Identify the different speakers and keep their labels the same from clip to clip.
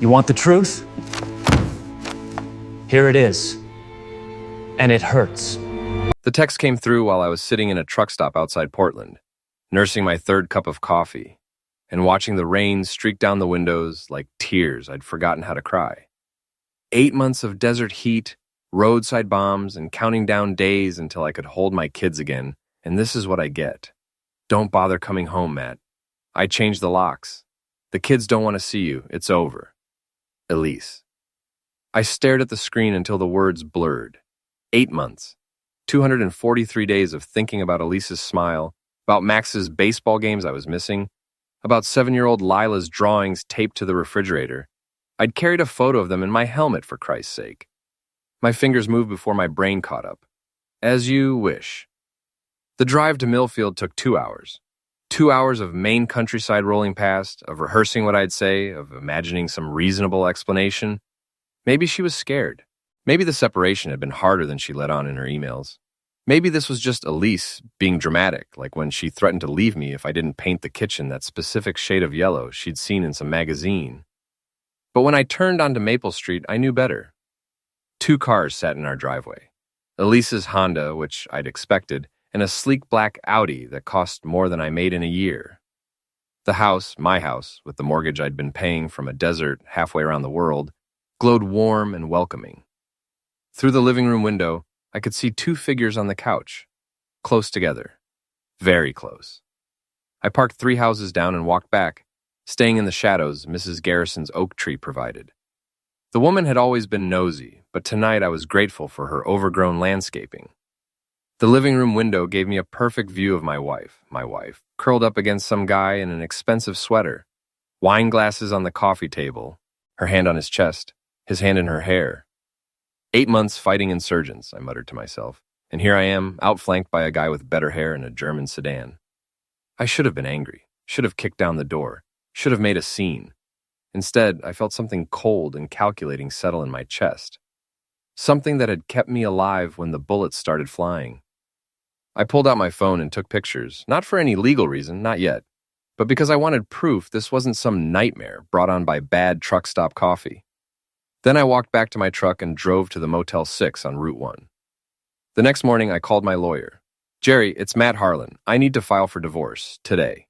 Speaker 1: You want the truth? Here it is. And it hurts.
Speaker 2: The text came through while I was sitting in a truck stop outside Portland, nursing my third cup of coffee and watching the rain streak down the windows like tears I'd forgotten how to cry. 8 months of desert heat, roadside bombs, and counting down days until I could hold my kids again, and this is what I get. Don't bother coming home, Matt. I changed the locks. The kids don't want to see you. It's over. Elise. I stared at the screen until the words blurred. 8 months. 243 days of thinking about Elise's smile, about Max's baseball games I was missing, about 7-year-old Lila's drawings taped to the refrigerator. I'd carried a photo of them in my helmet, for Christ's sake. My fingers moved before my brain caught up. As you wish. The drive to Millfield took 2 hours. 2 hours of Maine countryside rolling past, of rehearsing what I'd say, of imagining some reasonable explanation. Maybe she was scared. Maybe the separation had been harder than she let on in her emails. Maybe this was just Elise being dramatic, like when she threatened to leave me if I didn't paint the kitchen that specific shade of yellow she'd seen in some magazine. But when I turned onto Maple Street, I knew better. 2 cars sat in our driveway. Elise's Honda, which I'd expected, and a sleek black Audi that cost more than I made in a year. The house, my house, with the mortgage I'd been paying from a desert halfway around the world, glowed warm and welcoming. Through the living room window, I could see 2 figures on the couch, close together, very close. I parked 3 houses down and walked back, staying in the shadows Mrs. Garrison's oak tree provided. The woman had always been nosy, but tonight I was grateful for her overgrown landscaping. The living room window gave me a perfect view of my wife, curled up against some guy in an expensive sweater, wine glasses on the coffee table, her hand on his chest, his hand in her hair. 8 months fighting insurgents, I muttered to myself, and here I am, outflanked by a guy with better hair in a German sedan. I should have been angry, should have kicked down the door, should have made a scene. Instead, I felt something cold and calculating settle in my chest. Something that had kept me alive when the bullets started flying. I pulled out my phone and took pictures, not for any legal reason, not yet, but because I wanted proof this wasn't some nightmare brought on by bad truck stop coffee. Then I walked back to my truck and drove to the Motel 6 on Route 1. The next morning, I called my lawyer. Jerry, it's Matt Harlan. I need to file for divorce, today.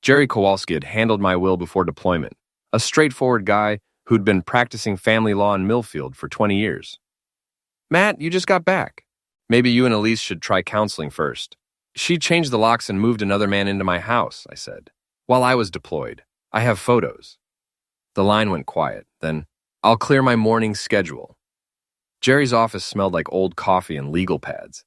Speaker 2: Jerry Kowalski had handled my will before deployment, a straightforward guy who'd been practicing family law in Millfield for 20 years. Matt, you just got back. Maybe you and Elise should try counseling first. She changed the locks and moved another man into my house, I said, while I was deployed. I have photos. The line went quiet. Then, I'll clear my morning schedule. Jerry's office smelled like old coffee and legal pads.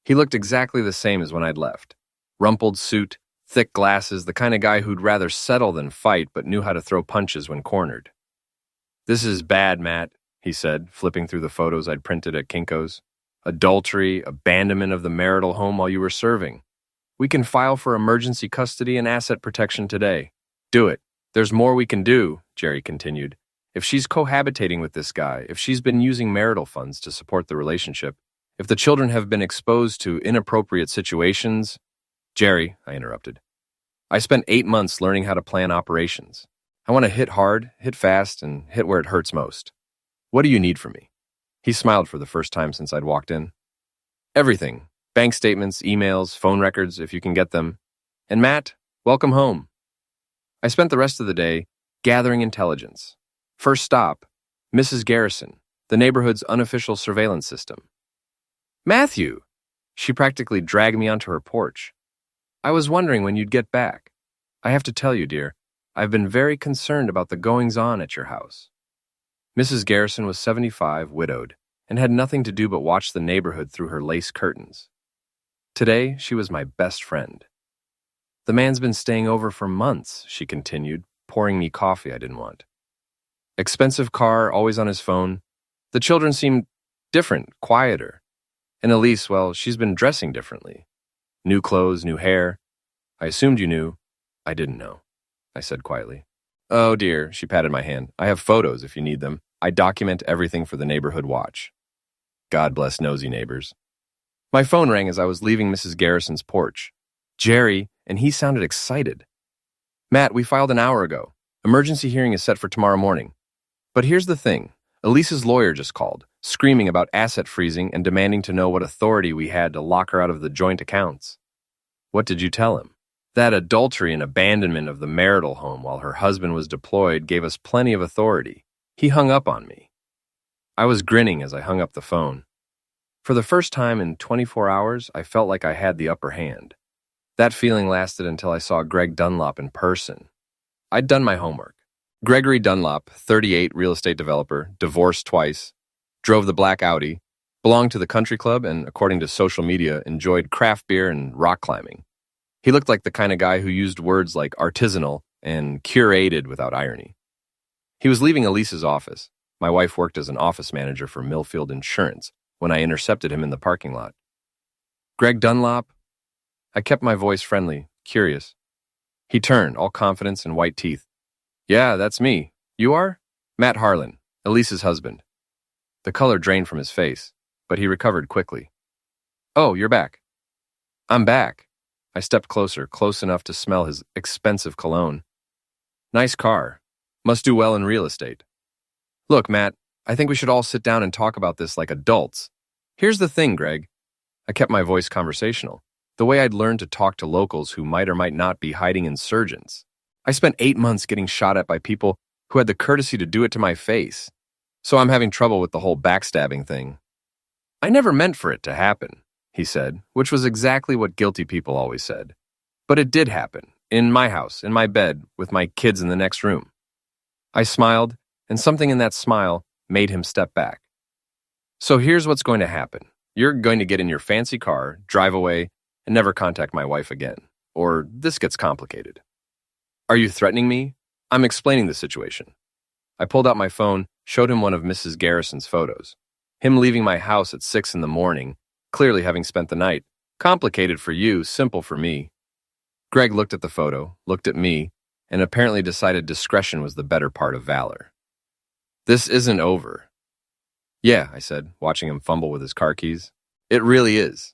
Speaker 2: He looked exactly the same as when I'd left. Rumpled suit, thick glasses, the kind of guy who'd rather settle than fight but knew how to throw punches when cornered. This is bad, Matt, he said, flipping through the photos I'd printed at Kinko's. Adultery, abandonment of the marital home while you were serving. We can file for emergency custody and asset protection today. Do it. There's more we can do, Jerry continued. If she's cohabitating with this guy, if she's been using marital funds to support the relationship, if the children have been exposed to inappropriate situations... Jerry, I interrupted. I spent 8 months learning how to plan operations. I want to hit hard, hit fast, and hit where it hurts most. What do you need from me? He smiled for the first time since I'd walked in. Everything. Bank statements, emails, phone records, if you can get them. And Matt, welcome home. I spent the rest of the day gathering intelligence. First stop, Mrs. Garrison, the neighborhood's unofficial surveillance system. Matthew! She practically dragged me onto her porch. I was wondering when you'd get back. I have to tell you, dear, I've been very concerned about the goings-on at your house. Mrs. Garrison was 75, widowed, and had nothing to do but watch the neighborhood through her lace curtains. Today, she was my best friend. The man's been staying over for months, she continued, pouring me coffee I didn't want. Expensive car, always on his phone. The children seemed different, quieter. And Elise, well, she's been dressing differently. New clothes, new hair. I assumed you knew. I didn't know, I said quietly. Oh dear, she patted my hand. I have photos if you need them. I document everything for the neighborhood watch. God bless nosy neighbors. My phone rang as I was leaving Mrs. Garrison's porch. Jerry, and he sounded excited. Matt, we filed an hour ago. Emergency hearing is set for tomorrow morning. But here's the thing. Elise's lawyer just called, screaming about asset freezing and demanding to know what authority we had to lock her out of the joint accounts. What did you tell him? That adultery and abandonment of the marital home while her husband was deployed gave us plenty of authority. He hung up on me. I was grinning as I hung up the phone. For the first time in 24 hours, I felt like I had the upper hand. That feeling lasted until I saw Greg Dunlop in person. I'd done my homework. Gregory Dunlop, 38, real estate developer, divorced twice, drove the black Audi, belonged to the country club, and, according to social media, enjoyed craft beer and rock climbing. He looked like the kind of guy who used words like artisanal and curated without irony. He was leaving Elise's office. My wife worked as an office manager for Millfield Insurance when I intercepted him in the parking lot. Greg Dunlop? I kept my voice friendly, curious. He turned, all confidence and white teeth. Yeah, that's me. You are? Matt Harlan, Elise's husband. The color drained from his face, but he recovered quickly. Oh, you're back. I'm back. I stepped closer, close enough to smell his expensive cologne. Nice car. Must do well in real estate. Look, Matt, I think we should all sit down and talk about this like adults. Here's the thing, Greg. I kept my voice conversational, the way I'd learned to talk to locals who might or might not be hiding insurgents. I spent 8 months getting shot at by people who had the courtesy to do it to my face, so I'm having trouble with the whole backstabbing thing. I never meant for it to happen, he said, which was exactly what guilty people always said. But it did happen, in my house, in my bed, with my kids in the next room. I smiled, and something in that smile made him step back. So here's what's going to happen. You're going to get in your fancy car, drive away, and never contact my wife again. Or this gets complicated. Are you threatening me? I'm explaining the situation. I pulled out my phone, showed him one of Mrs. Garrison's photos. Him leaving my house at 6 a.m, clearly having spent the night. Complicated for you, simple for me. Greg looked at the photo, looked at me, and apparently decided discretion was the better part of valor. This isn't over. Yeah, I said, watching him fumble with his car keys. It really is.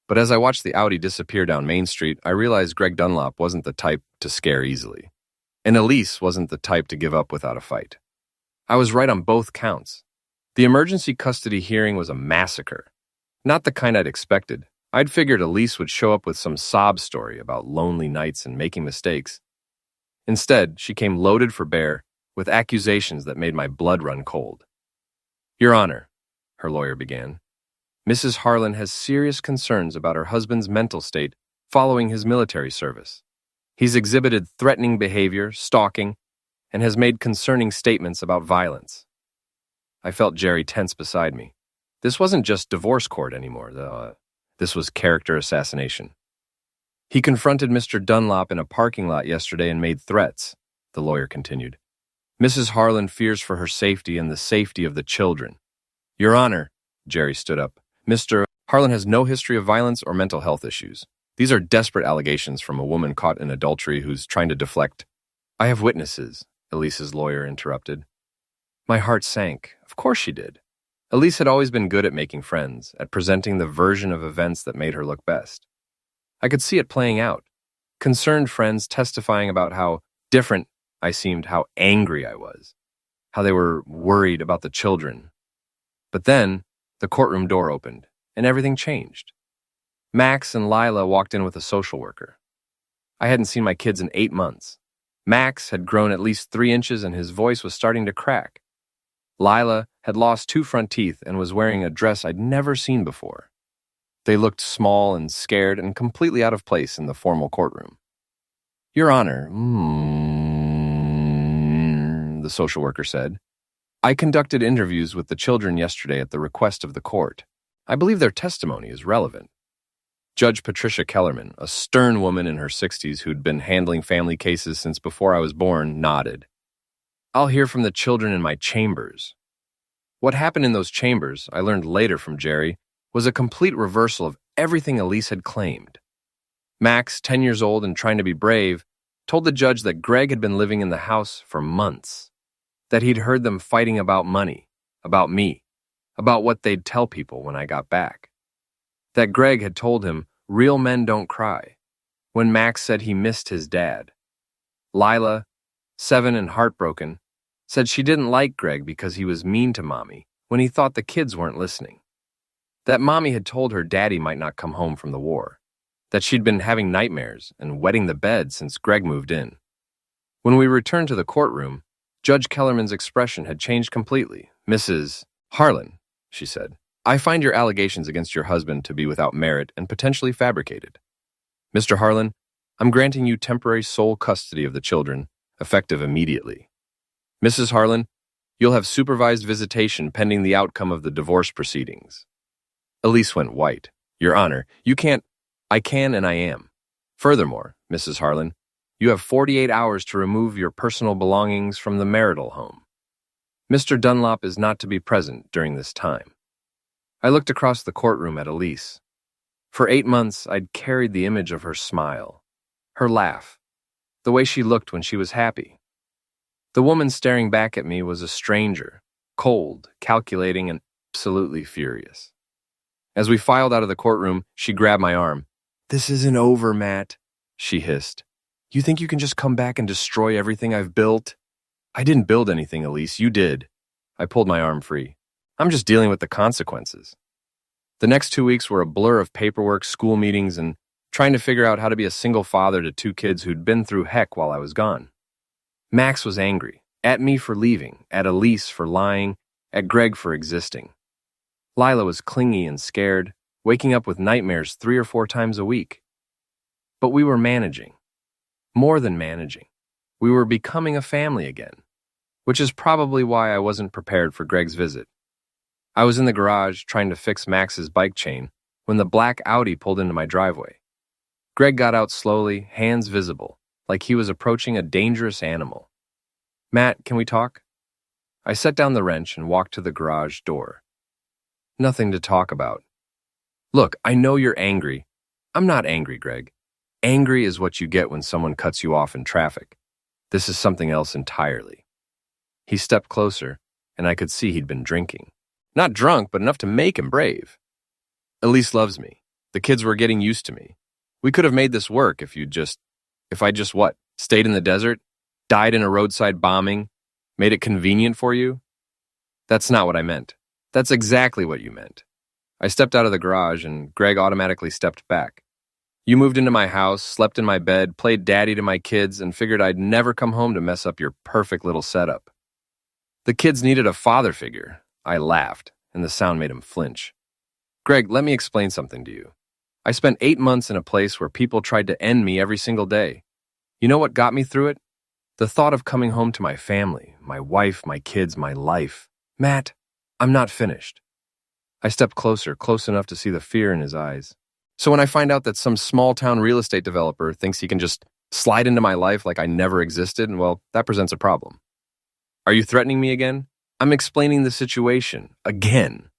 Speaker 2: But as I watched the Audi disappear down Main Street, I realized Greg Dunlop wasn't the type to scare easily. And Elise wasn't the type to give up without a fight. I was right on both counts. The emergency custody hearing was a massacre. Not the kind I'd expected. I'd figured Elise would show up with some sob story about lonely nights and making mistakes. Instead, she came loaded for bear, with accusations that made my blood run cold. Your Honor, her lawyer began, Mrs. Harlan has serious concerns about her husband's mental state following his military service. He's exhibited threatening behavior, stalking, and has made concerning statements about violence. I felt Jerry tense beside me. This wasn't just divorce court anymore. This was character assassination. He confronted Mr. Dunlop in a parking lot yesterday and made threats, the lawyer continued. Mrs. Harlan fears for her safety and the safety of the children. Your Honor, Jerry stood up, Mr. Harlan has no history of violence or mental health issues. These are desperate allegations from a woman caught in adultery who's trying to deflect. I have witnesses, Elise's lawyer interrupted. My heart sank. Of course she did. Elise had always been good at making friends, at presenting the version of events that made her look best. I could see it playing out. Concerned friends testifying about how different I seemed, how angry I was, how they were worried about the children. But then, the courtroom door opened, and everything changed. Max and Lila walked in with a social worker. I hadn't seen my kids in 8 months. Max had grown at least 3 inches and his voice was starting to crack. Lila had lost 2 front teeth and was wearing a dress I'd never seen before. They looked small and scared and completely out of place in the formal courtroom. Your Honor, the social worker said, I conducted interviews with the children yesterday at the request of the court. I believe their testimony is relevant. Judge Patricia Kellerman, a stern woman in her 60s who'd been handling family cases since before I was born, nodded. I'll hear from the children in my chambers. What happened in those chambers, I learned later from Jerry, was a complete reversal of everything Elise had claimed. Max, 10 years old and trying to be brave, told the judge that Greg had been living in the house for months, that he'd heard them fighting about money, about me, about what they'd tell people when I got back. That Greg had told him, real men don't cry, when Max said he missed his dad. Lila, 7 and heartbroken, Said she didn't like Greg because he was mean to Mommy when he thought the kids weren't listening. That Mommy had told her Daddy might not come home from the war. That she'd been having nightmares and wetting the bed since Greg moved in. When we returned to the courtroom, Judge Kellerman's expression had changed completely. "Mrs. Harlan," she said, "I find your allegations against your husband to be without merit and potentially fabricated. Mr. Harlan, I'm granting you temporary sole custody of the children, effective immediately. Mrs. Harlan, you'll have supervised visitation pending the outcome of the divorce proceedings." Elise went white. "Your Honor, you can't—" "I can and I am. Furthermore, Mrs. Harlan, you have 48 hours to remove your personal belongings from the marital home. Mr. Dunlop is not to be present during this time." I looked across the courtroom at Elise. For 8 months, I'd carried the image of her smile, her laugh, the way she looked when she was happy. The woman staring back at me was a stranger, cold, calculating, and absolutely furious. As we filed out of the courtroom, she grabbed my arm. "This isn't over, Matt," she hissed. "You think you can just come back and destroy everything I've built?" "I didn't build anything, Elise. You did." I pulled my arm free. "I'm just dealing with the consequences." The next 2 weeks were a blur of paperwork, school meetings, and trying to figure out how to be a single father to 2 kids who'd been through heck while I was gone. Max was angry, at me for leaving, at Elise for lying, at Greg for existing. Lila was clingy and scared, waking up with nightmares 3 or 4 times a week. But we were managing. More than managing. We were becoming a family again, which is probably why I wasn't prepared for Greg's visit. I was in the garage trying to fix Max's bike chain when the black Audi pulled into my driveway. Greg got out slowly, hands visible, like he was approaching a dangerous animal. "Matt, can we talk?" I set down the wrench and walked to the garage door. "Nothing to talk about." "Look, I know you're angry." "I'm not angry, Greg. Angry is what you get when someone cuts you off in traffic. This is something else entirely." He stepped closer, and I could see he'd been drinking. Not drunk, but enough to make him brave. "Elise loves me. The kids were getting used to me. We could have made this work if I just what? Stayed in the desert? Died in a roadside bombing? Made it convenient for you?" "That's not what I meant." "That's exactly what you meant." I stepped out of the garage, and Greg automatically stepped back. "You moved into my house, slept in my bed, played daddy to my kids, and figured I'd never come home to mess up your perfect little setup. The kids needed a father figure." I laughed, and the sound made him flinch. "Greg, let me explain something to you. I spent 8 months in a place where people tried to end me every single day. You know what got me through it? The thought of coming home to my family, my wife, my kids, my life. Matt, I'm not finished." I stepped closer, close enough to see the fear in his eyes. "So when I find out that some small-town real estate developer thinks he can just slide into my life like I never existed, well, that presents a problem. Are you threatening me again? I'm explaining the situation. Again."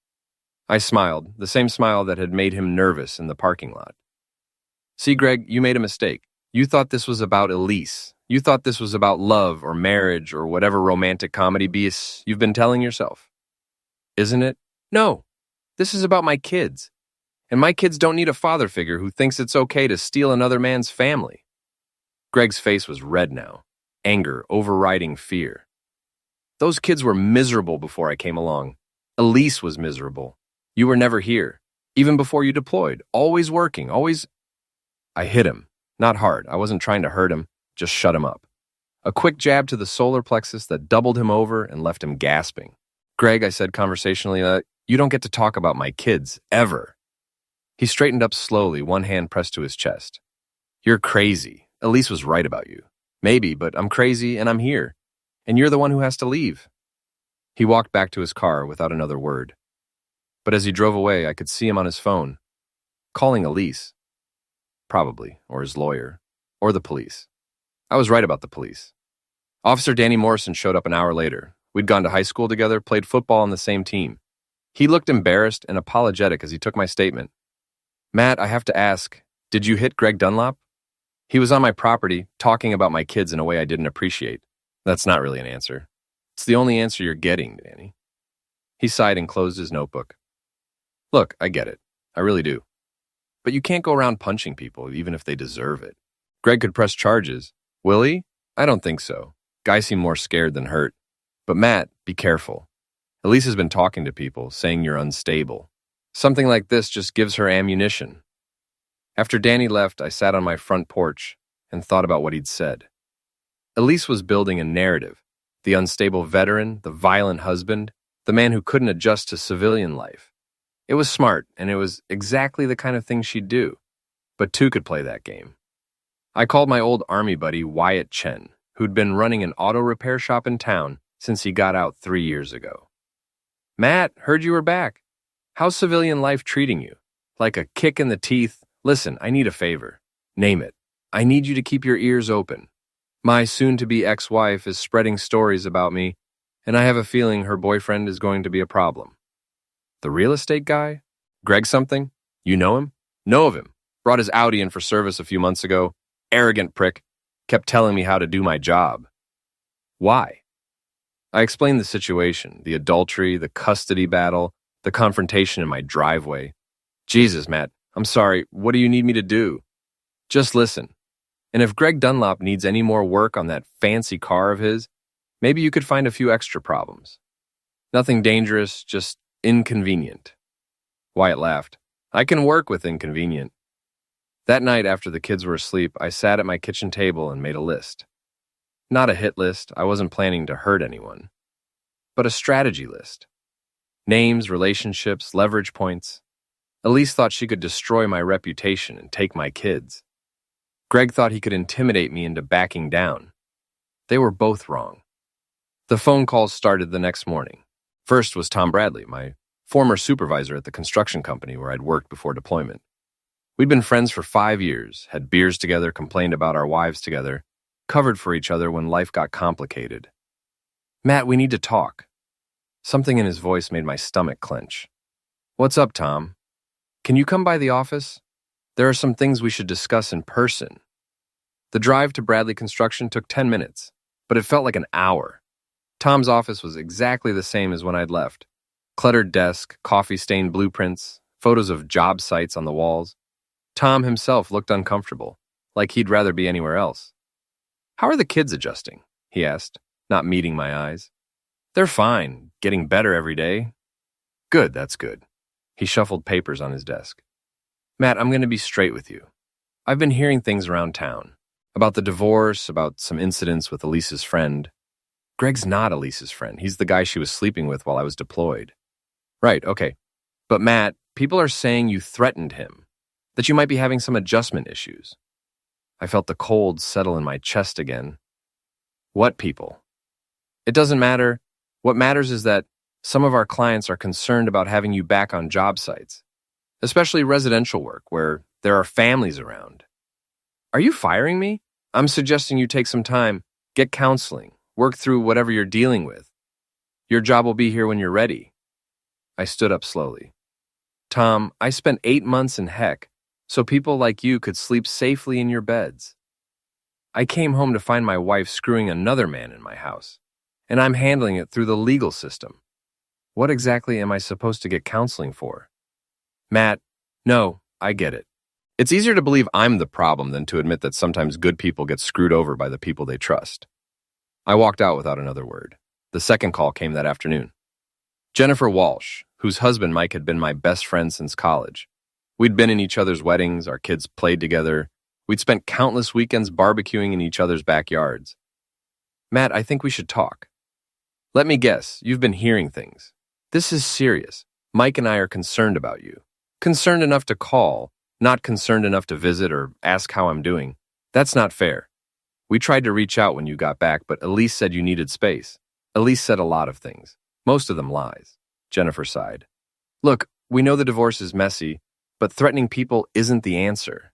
Speaker 2: I smiled, the same smile that had made him nervous in the parking lot. "See, Greg, you made a mistake. You thought this was about Elise. You thought this was about love or marriage or whatever romantic comedy BS you've been telling yourself. Isn't it? No. This is about my kids. And my kids don't need a father figure who thinks it's okay to steal another man's family." Greg's face was red now, anger overriding fear. "Those kids were miserable before I came along. Elise was miserable. You were never here, even before you deployed, always working, always—" I hit him, not hard. I wasn't trying to hurt him, just shut him up. A quick jab to the solar plexus that doubled him over and left him gasping. "Greg," I said conversationally, you don't get to talk about my kids, ever." He straightened up slowly, one hand pressed to his chest. "You're crazy. Elise was right about you. Maybe, but I'm crazy and I'm here. And you're the one who has to leave." He walked back to his car without another word. But as he drove away, I could see him on his phone, calling Elise. Probably, or his lawyer, or the police. I was right about the police. Officer Danny Morrison showed up an hour later. We'd gone to high school together, played football on the same team. He looked embarrassed and apologetic as he took my statement. "Matt, I have to ask, did you hit Greg Dunlop? He was on my property, talking about my kids in a way I didn't appreciate." "That's not really an answer." "It's the only answer you're getting, Danny." He sighed and closed his notebook. "Look, I get it. I really do. But you can't go around punching people, even if they deserve it. Greg could press charges. Will he? I don't think so. Guy seemed more scared than hurt. But Matt, be careful. Elise has been talking to people, saying you're unstable. Something like this just gives her ammunition. After Danny left, I sat on my front porch and thought about what he'd said. Elise was building a narrative. The unstable veteran, the violent husband, the man who couldn't adjust to civilian life. It was smart, and it was exactly the kind of thing she'd do. But two could play that game. I called my old army buddy Wyatt Chen, who'd been running an auto repair shop in town since he got out 3 years ago. Matt, heard you were back. How's civilian life treating you? Like a kick in the teeth? Listen, I need a favor. Name it. I need you to keep your ears open. My soon-to-be ex-wife is spreading stories about me, and I have a feeling her boyfriend is going to be a problem. The real estate guy? Greg something? You know him? Know of him. Brought his Audi in for service a few months ago. Arrogant prick. Kept telling me how to do my job. Why? I explained the situation, the adultery, the custody battle, the confrontation in my driveway. Jesus, Matt, I'm sorry. What do you need me to do? Just listen. And if Greg Dunlop needs any more work on that fancy car of his, maybe you could find a few extra problems. Nothing dangerous, just inconvenient. Wyatt laughed. I can work with inconvenient. That night after the kids were asleep, I sat at my kitchen table and made a list. Not a hit list, I wasn't planning to hurt anyone. But a strategy list. Names, relationships, leverage points. Elise thought she could destroy my reputation and take my kids. Greg thought he could intimidate me into backing down. They were both wrong. The phone calls started the next morning. First was Tom Bradley, my former supervisor at the construction company where I'd worked before deployment. We'd been friends for 5 years, had beers together, complained about our wives together, covered for each other when life got complicated. Matt, we need to talk. Something in his voice made my stomach clench. What's up, Tom? Can you come by the office? There are some things we should discuss in person. The drive to Bradley Construction took 10 minutes, but it felt like an hour. Tom's office was exactly the same as when I'd left. Cluttered desk, coffee-stained blueprints, photos of job sites on the walls. Tom himself looked uncomfortable, like he'd rather be anywhere else. How are the kids adjusting? He asked, not meeting my eyes. They're fine, getting better every day. Good, that's good. He shuffled papers on his desk. Matt, I'm going to be straight with you. I've been hearing things around town. About the divorce, about some incidents with Elise's friend. Greg's not Elise's friend. He's the guy she was sleeping with while I was deployed. Right, okay. But Matt, people are saying you threatened him, that you might be having some adjustment issues. I felt the cold settle in my chest again. What people? It doesn't matter. What matters is that some of our clients are concerned about having you back on job sites, especially residential work where there are families around. Are you firing me? I'm suggesting you take some time, get counseling, work through whatever you're dealing with. Your job will be here when you're ready. I stood up slowly. Tom, I spent 8 months in heck so people like you could sleep safely in your beds. I came home to find my wife screwing another man in my house, and I'm handling it through the legal system. What exactly am I supposed to get counseling for? Matt, no, I get it. It's easier to believe I'm the problem than to admit that sometimes good people get screwed over by the people they trust. I walked out without another word. The second call came that afternoon. Jennifer Walsh, whose husband Mike had been my best friend since college. We'd been in each other's weddings, our kids played together. We'd spent countless weekends barbecuing in each other's backyards. Matt, I think we should talk. Let me guess, you've been hearing things. This is serious. Mike and I are concerned about you. Concerned enough to call, not concerned enough to visit or ask how I'm doing. That's not fair. We tried to reach out when you got back, but Elise said you needed space. Elise said a lot of things, most of them lies. Jennifer sighed. Look, we know the divorce is messy, but threatening people isn't the answer.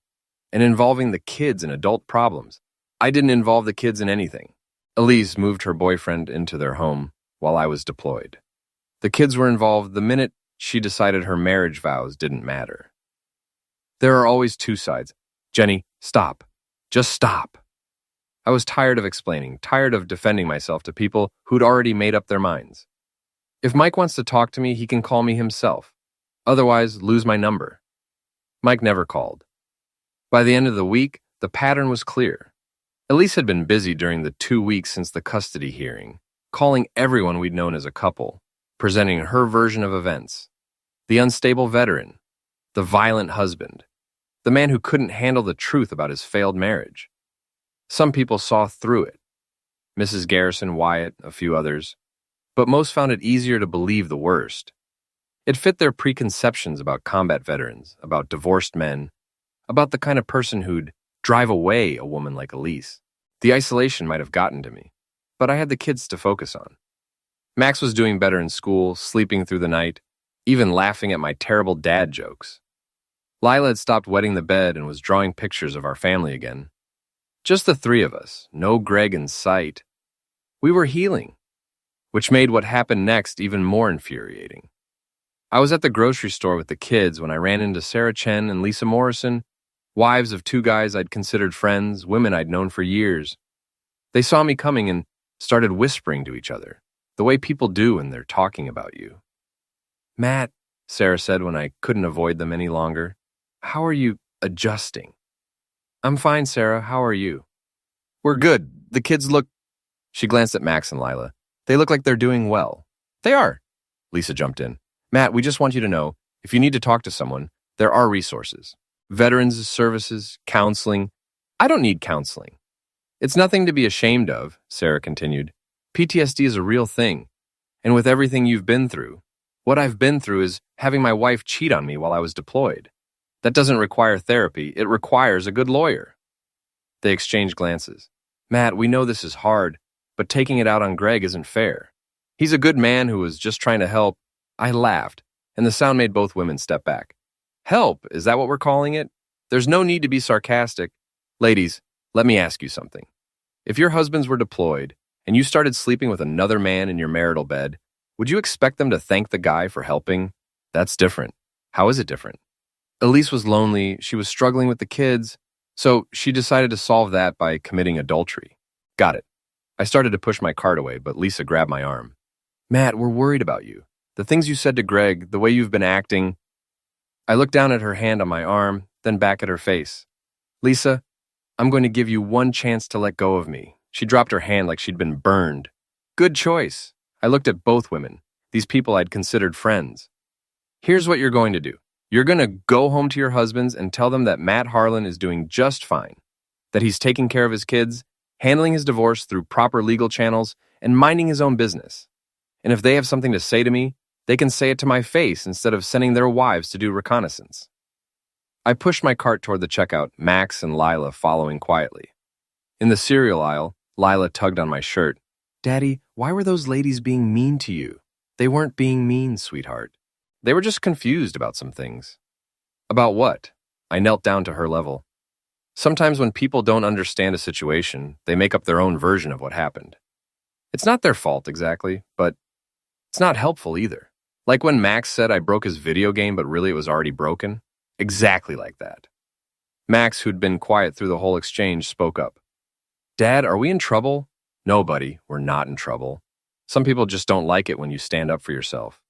Speaker 2: And involving the kids in adult problems. I didn't involve the kids in anything. Elise moved her boyfriend into their home while I was deployed. The kids were involved the minute she decided her marriage vows didn't matter. There are always two sides. Jenny, stop. Just stop. I was tired of explaining, tired of defending myself to people who'd already made up their minds. If Mike wants to talk to me, he can call me himself. Otherwise, lose my number. Mike never called. By the end of the week, the pattern was clear. Elise had been busy during the 2 weeks since the custody hearing, calling everyone we'd known as a couple, presenting her version of events. The unstable veteran, the violent husband, the man who couldn't handle the truth about his failed marriage. Some people saw through it. Mrs. Garrison, Wyatt, a few others. But most found it easier to believe the worst. It fit their preconceptions about combat veterans, about divorced men, about the kind of person who'd drive away a woman like Elise. The isolation might have gotten to me, but I had the kids to focus on. Max was doing better in school, sleeping through the night, even laughing at my terrible dad jokes. Lila had stopped wetting the bed and was drawing pictures of our family again. Just the three of us, no Greg in sight. We were healing, which made what happened next even more infuriating. I was at the grocery store with the kids when I ran into Sarah Chen and Lisa Morrison, wives of two guys I'd considered friends, women I'd known for years. They saw me coming and started whispering to each other, the way people do when they're talking about you. "Matt," Sarah said when I couldn't avoid them any longer, "how are you adjusting?" "I'm fine, Sarah. How are you?" "We're good. The kids look..." She glanced at Max and Lila. "They look like they're doing well." "They are," Lisa jumped in. "Matt, we just want you to know, if you need to talk to someone, there are resources. Veterans services, counseling. I don't need counseling." "It's nothing to be ashamed of," Sarah continued. "PTSD is a real thing. And with everything you've been through, what I've been through is having my wife cheat on me while I was deployed. That doesn't require therapy. It requires a good lawyer." They exchanged glances. "Matt, we know this is hard, but taking it out on Greg isn't fair. He's a good man who was just trying to help." I laughed, and the sound made both women step back. "Help? Is that what we're calling it? There's no need to be sarcastic. Ladies, let me ask you something. If your husbands were deployed and you started sleeping with another man in your marital bed, would you expect them to thank the guy for helping? That's different. How is it different?" Elise was lonely, she was struggling with the kids, so she decided to solve that by committing adultery. Got it. I started to push my cart away, but Lisa grabbed my arm. "Matt, we're worried about you. The things you said to Greg, the way you've been acting..." I looked down at her hand on my arm, then back at her face. "Lisa, I'm going to give you one chance to let go of me." She dropped her hand like she'd been burned. "Good choice." I looked at both women, these people I'd considered friends. "Here's what you're going to do. You're going to go home to your husbands and tell them that Matt Harlan is doing just fine, that he's taking care of his kids, handling his divorce through proper legal channels, and minding his own business. And if they have something to say to me, they can say it to my face instead of sending their wives to do reconnaissance." I pushed my cart toward the checkout, Max and Lila following quietly. In the cereal aisle, Lila tugged on my shirt. "Daddy, why were those ladies being mean to you?" "They weren't being mean, sweetheart. They were just confused about some things." "About what?" I knelt down to her level. Sometimes when people don't understand a situation, they make up their own version of what happened. It's not their fault exactly, but it's not helpful either. Like when Max said I broke his video game, but really it was already broken. Exactly like that. Max, who'd been quiet through the whole exchange, spoke up. "Dad, are we in trouble?" "No, buddy, we're not in trouble. Some people just don't like it when you stand up for yourself."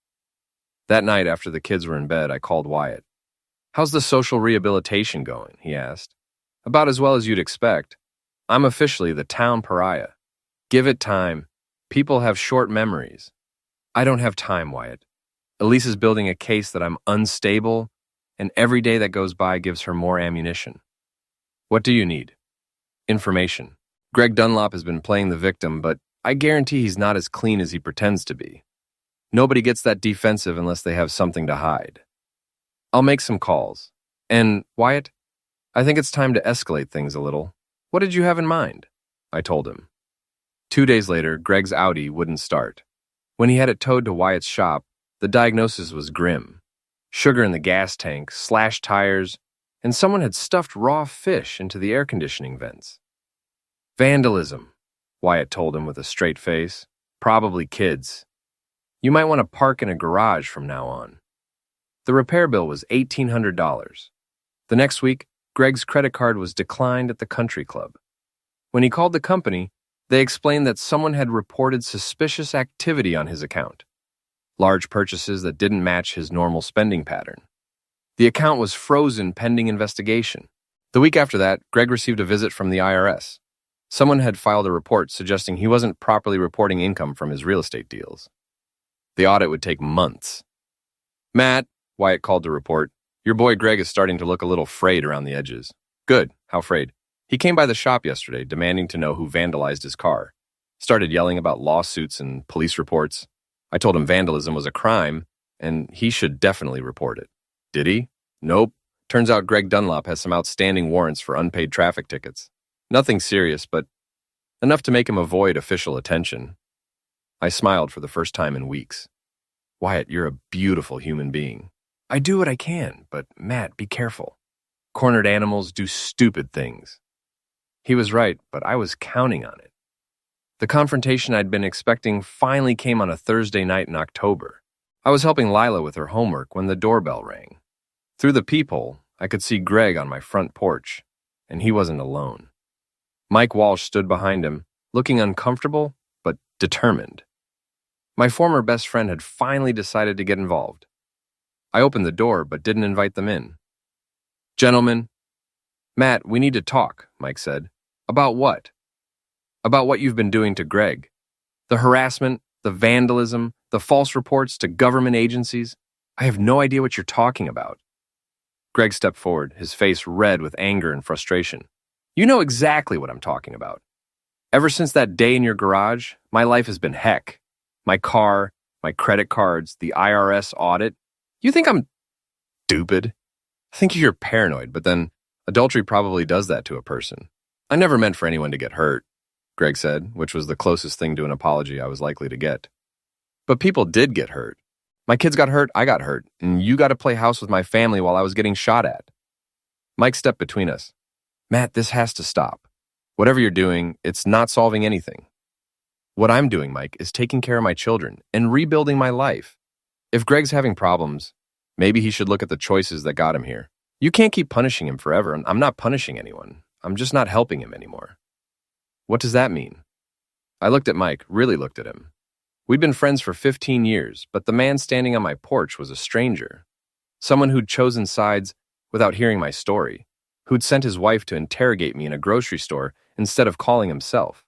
Speaker 2: That night, after the kids were in bed, I called Wyatt. "How's the social rehabilitation going?" he asked. "About as well as you'd expect. I'm officially the town pariah. Give it time. People have short memories." "I don't have time, Wyatt. Elise is building a case that I'm unstable, and every day that goes by gives her more ammunition." "What do you need?" "Information. Greg Dunlop has been playing the victim, but I guarantee he's not as clean as he pretends to be. Nobody gets that defensive unless they have something to hide. I'll make some calls. And, Wyatt, I think it's time to escalate things a little. What did you have in mind?" I told him. 2 days later, Greg's Audi wouldn't start. When he had it towed to Wyatt's shop, the diagnosis was grim. Sugar in the gas tank, slashed tires, and someone had stuffed raw fish into the air conditioning vents. "Vandalism," Wyatt told him with a straight face. "Probably kids. You might want to park in a garage from now on." The repair bill was $1,800. The next week, Greg's credit card was declined at the country club. When he called the company, they explained that someone had reported suspicious activity on his account. Large purchases that didn't match his normal spending pattern. The account was frozen pending investigation. The week after that, Greg received a visit from the IRS. Someone had filed a report suggesting he wasn't properly reporting income from his real estate deals. The audit would take months. "Matt," Wyatt called to report, "your boy Greg is starting to look a little frayed around the edges." "Good. How frayed?" "He came by the shop yesterday, demanding to know who vandalized his car. Started yelling about lawsuits and police reports. I told him vandalism was a crime, and he should definitely report it." "Did he?" "Nope. Turns out Greg Dunlop has some outstanding warrants for unpaid traffic tickets. Nothing serious, but enough to make him avoid official attention." I smiled for the first time in weeks. "Wyatt, you're a beautiful human being." "I do what I can, but Matt, be careful. Cornered animals do stupid things." He was right, but I was counting on it. The confrontation I'd been expecting finally came on a Thursday night in October. I was helping Lila with her homework when the doorbell rang. Through the peephole, I could see Greg on my front porch, and he wasn't alone. Mike Walsh stood behind him, looking uncomfortable, but determined. My former best friend had finally decided to get involved. I opened the door, but didn't invite them in. "Gentlemen," "Matt, we need to talk," Mike said. "About what?" "About what you've been doing to Greg. The harassment, the vandalism, the false reports to government agencies. I have no idea what you're talking about." Greg stepped forward, his face red with anger and frustration. "You know exactly what I'm talking about. Ever since that day in your garage, my life has been heck. My car, my credit cards, the IRS audit. You think I'm stupid? I think you're paranoid, but then adultery probably does that to a person. I never meant for anyone to get hurt," Greg said, which was the closest thing to an apology I was likely to get. "But people did get hurt. My kids got hurt, I got hurt, and you got to play house with my family while I was getting shot at." Mike stepped between us. "Matt, this has to stop. Whatever you're doing, it's not solving anything. What I'm doing, Mike, is taking care of my children and rebuilding my life. If Greg's having problems, maybe he should look at the choices that got him here. You can't keep punishing him forever, and I'm not punishing anyone. I'm just not helping him anymore." "What does that mean?" I looked at Mike, really looked at him. We'd been friends for 15 years, but the man standing on my porch was a stranger. Someone who'd chosen sides without hearing my story, who'd sent his wife to interrogate me in a grocery store instead of calling himself.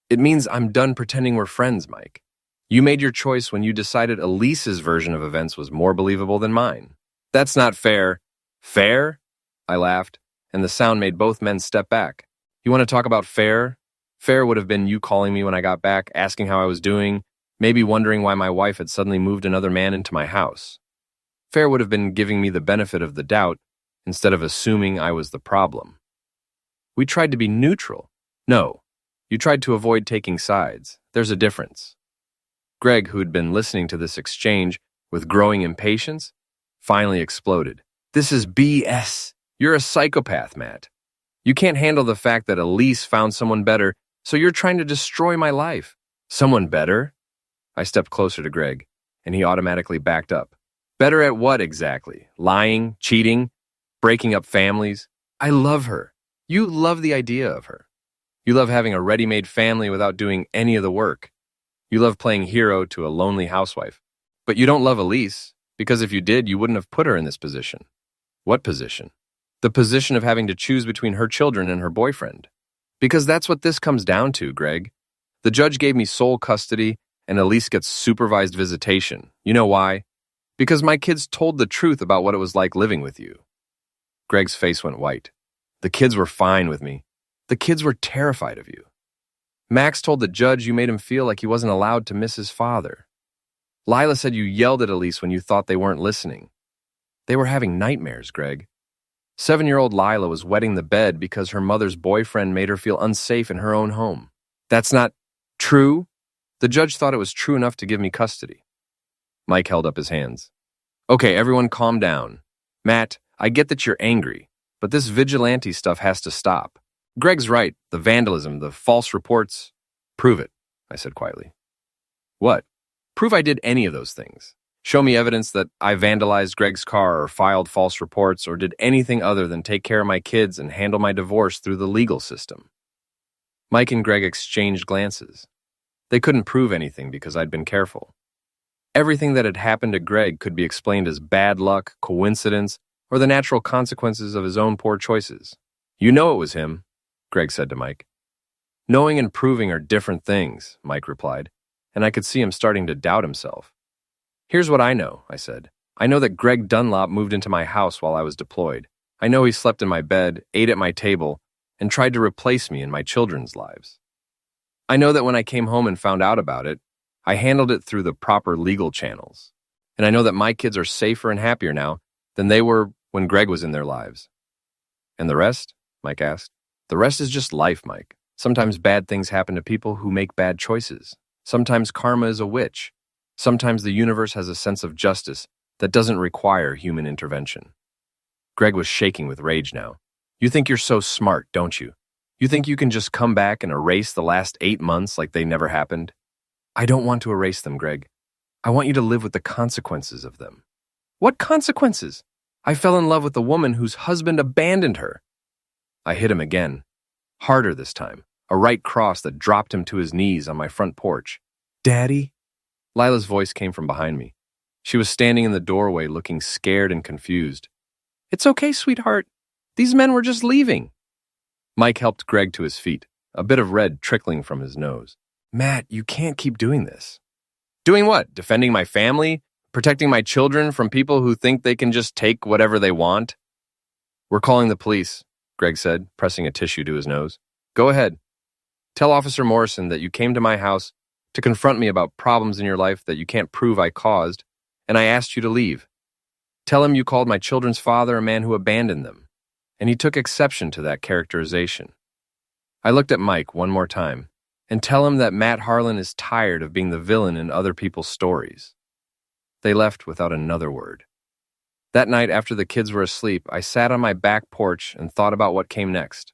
Speaker 2: "It means I'm done pretending we're friends, Mike. You made your choice when you decided Elise's version of events was more believable than mine. That's not fair." "Fair?" I laughed, and the sound made both men step back. "You want to talk about fair? Fair would have been you calling me when I got back, asking how I was doing, maybe wondering why my wife had suddenly moved another man into my house. Fair would have been giving me the benefit of the doubt instead of assuming I was the problem. We tried to be neutral. No, you tried to avoid taking sides. There's a difference." Greg, who had been listening to this exchange with growing impatience, finally exploded. "This is BS. You're a psychopath, Matt. You can't handle the fact that Elise found someone better, so you're trying to destroy my life." "Someone better?" I stepped closer to Greg, and he automatically backed up. "Better at what exactly? Lying, cheating, breaking up families? I love her. You love the idea of her. You love having a ready-made family without doing any of the work. You love playing hero to a lonely housewife. But you don't love Elise, because if you did, you wouldn't have put her in this position." "What position?" "The position of having to choose between her children and her boyfriend. Because that's what this comes down to, Greg. The judge gave me sole custody, and Elise gets supervised visitation. You know why? Because my kids told the truth about what it was like living with you." Greg's face went white. "The kids were fine with me. The kids were terrified of you. Max told the judge you made him feel like he wasn't allowed to miss his father. Lila said you yelled at Elise when you thought they weren't listening. They were having nightmares, Greg. 7-year-old Lila was wetting the bed because her mother's boyfriend made her feel unsafe in her own home. That's not true? The judge thought it was true enough to give me custody." Mike held up his hands. "Okay, everyone calm down. Matt, I get that you're angry, but this vigilante stuff has to stop. Greg's right, the vandalism, the false reports. Prove it," I said quietly. "What? Prove I did any of those things. Show me evidence that I vandalized Greg's car or filed false reports or did anything other than take care of my kids and handle my divorce through the legal system." Mike and Greg exchanged glances. They couldn't prove anything because I'd been careful. Everything that had happened to Greg could be explained as bad luck, coincidence, or the natural consequences of his own poor choices. "You know it was him," Greg said to Mike. Knowing and proving are different things, Mike replied, and I could see him starting to doubt himself. Here's what I know, I said. I know that Greg Dunlop moved into my house while I was deployed. I know he slept in my bed, ate at my table, and tried to replace me in my children's lives. I know that when I came home and found out about it, I handled it through the proper legal channels. And I know that my kids are safer and happier now than they were when Greg was in their lives. And the rest? Mike asked. The rest is just life, Mike. Sometimes bad things happen to people who make bad choices. Sometimes karma is a witch. Sometimes the universe has a sense of justice that doesn't require human intervention. Greg was shaking with rage now. You think you're so smart, don't you? You think you can just come back and erase the last 8 months like they never happened? I don't want to erase them, Greg. I want you to live with the consequences of them. What consequences? I fell in love with a woman whose husband abandoned her. I hit him again. Harder this time. A right cross that dropped him to his knees on my front porch. Daddy? Lila's voice came from behind me. She was standing in the doorway looking scared and confused. It's okay, sweetheart. These men were just leaving. Mike helped Greg to his feet, a bit of red trickling from his nose. Matt, you can't keep doing this. Doing what? Defending my family? Protecting my children from people who think they can just take whatever they want? We're calling the police, Greg said, pressing a tissue to his nose. Go ahead. Tell Officer Morrison that you came to my house to confront me about problems in your life that you can't prove I caused, and I asked you to leave. Tell him you called my children's father a man who abandoned them, and he took exception to that characterization. I looked at Mike one more time, and tell him that Matt Harlan is tired of being the villain in other people's stories. They left without another word. That night, after the kids were asleep, I sat on my back porch and thought about what came next.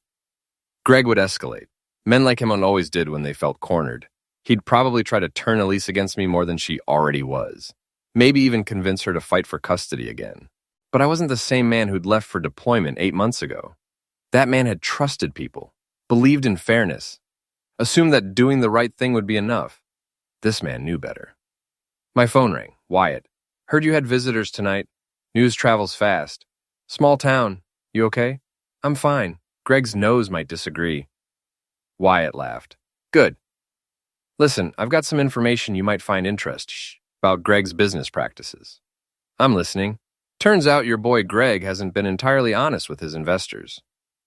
Speaker 2: Greg would escalate. Men like him always did when they felt cornered. He'd probably try to turn Elise against me more than she already was. Maybe even convince her to fight for custody again. But I wasn't the same man who'd left for deployment 8 months ago. That man had trusted people, believed in fairness, assumed that doing the right thing would be enough. This man knew better. My phone rang. Wyatt. Heard you had visitors tonight. News travels fast. Small town. You okay? I'm fine. Greg's nose might disagree. Wyatt laughed. Good. Listen, I've got some information you might find interesting about Greg's business practices. I'm listening. Turns out your boy Greg hasn't been entirely honest with his investors.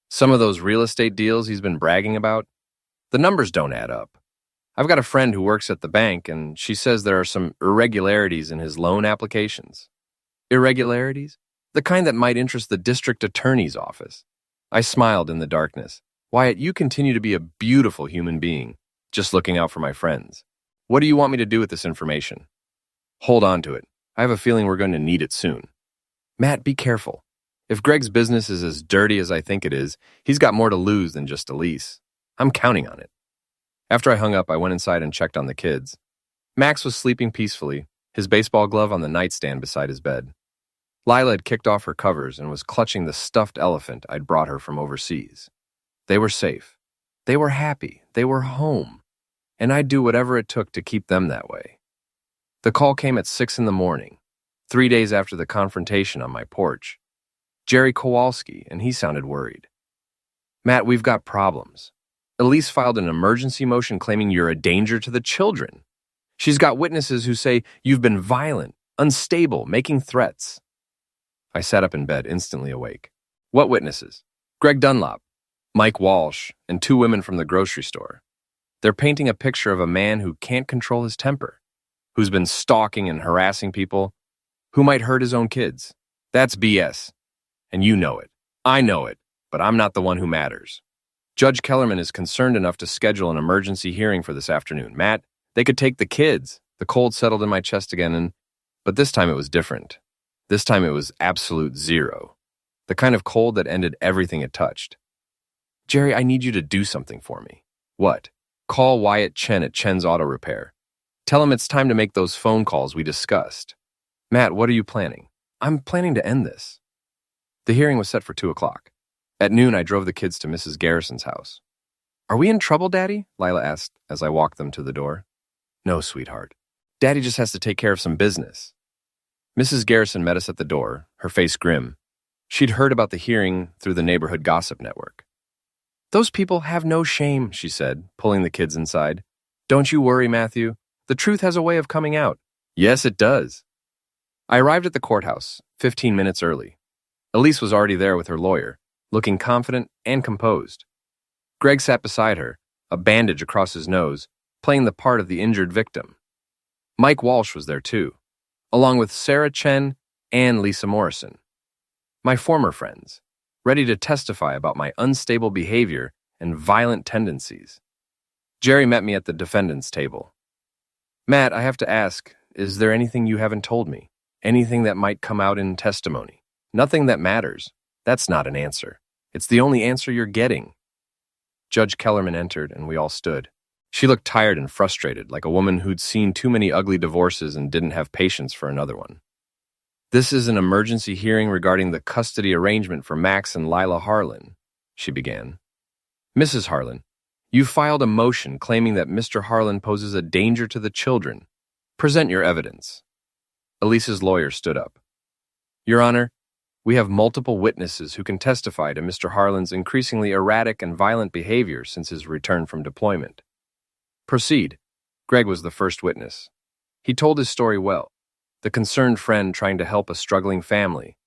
Speaker 2: Some of those real estate deals he's been bragging about, the numbers don't add up. I've got a friend who works at the bank, and she says there are some irregularities in his loan applications. Irregularities? The kind that might interest the district attorney's office. I smiled in the darkness. Wyatt, you continue to be a beautiful human being, just looking out for my friends. What do you want me to do with this information? Hold on to it. I have a feeling we're going to need it soon. Matt, be careful. If Greg's business is as dirty as I think it is, he's got more to lose than just Elise. I'm counting on it. After I hung up, I went inside and checked on the kids. Max was sleeping peacefully, his baseball glove on the nightstand beside his bed. Lila had kicked off her covers and was clutching the stuffed elephant I'd brought her from overseas. They were safe. They were happy. They were home. And I'd do whatever it took to keep them that way. The call came at 6 a.m, 3 days after the confrontation on my porch. Jerry Kowalski, and he sounded worried. Matt, we've got problems. Elise filed an emergency motion claiming you're a danger to the children. She's got witnesses who say you've been violent, unstable, making threats. I sat up in bed, instantly awake. What witnesses? Greg Dunlop, Mike Walsh, and 2 women from the grocery store. They're painting a picture of a man who can't control his temper, who's been stalking and harassing people, who might hurt his own kids. That's BS. And you know it. I know it, but I'm not the one who matters. Judge Kellerman is concerned enough to schedule an emergency hearing for this afternoon. Matt, they could take the kids. The cold settled in my chest again, but this time it was different. This time it was absolute zero. The kind of cold that ended everything it touched. Jerry, I need you to do something for me. What? Call Wyatt Chen at Chen's Auto Repair. Tell him it's time to make those phone calls we discussed. Matt, what are you planning? I'm planning to end this. The hearing was set for 2 o'clock. At noon, I drove the kids to Mrs. Garrison's house. Are we in trouble, Daddy? Lila asked as I walked them to the door. No, sweetheart. Daddy just has to take care of some business. Mrs. Garrison met us at the door, her face grim. She'd heard about the hearing through the neighborhood gossip network. Those people have no shame, she said, pulling the kids inside. Don't you worry, Matthew. The truth has a way of coming out. Yes, it does. I arrived at the courthouse, 15 minutes early. Elise was already there with her lawyer, looking confident and composed. Greg sat beside her, a bandage across his nose, playing the part of the injured victim. Mike Walsh was there too, along with Sarah Chen and Lisa Morrison. My former friends, ready to testify about my unstable behavior and violent tendencies. Jerry met me at the defendant's table. Matt, I have to ask, is there anything you haven't told me? Anything that might come out in testimony? Nothing that matters. That's not an answer. It's the only answer you're getting. Judge Kellerman entered, and we all stood. She looked tired and frustrated, like a woman who'd seen too many ugly divorces and didn't have patience for another one. This is an emergency hearing regarding the custody arrangement for Max and Lila Harlan, she began. Mrs. Harlan, you filed a motion claiming that Mr. Harlan poses a danger to the children. Present your evidence. Elise's lawyer stood up. Your Honor, we have multiple witnesses who can testify to Mr. Harlan's increasingly erratic and violent behavior since his return from deployment. Proceed. Greg was the first witness. He told his story well. The concerned friend trying to help a struggling family,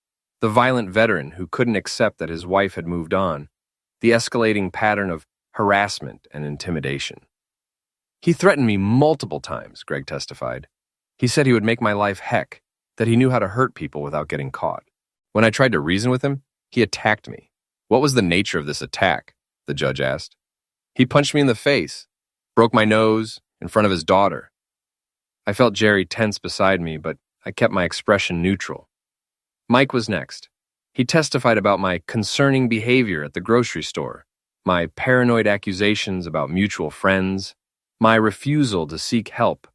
Speaker 2: the violent veteran who couldn't accept that his wife had moved on, the escalating pattern of harassment and intimidation. He threatened me multiple times, Greg testified. He said he would make my life heck, that he knew how to hurt people without getting caught. When I tried to reason with him, he attacked me. What was the nature of this attack? The judge asked. He punched me in the face, broke my nose in front of his daughter. I felt Jerry tense beside me, but I kept my expression neutral. Mike was next. He testified about my concerning behavior at the grocery store, my paranoid accusations about mutual friends, my refusal to seek help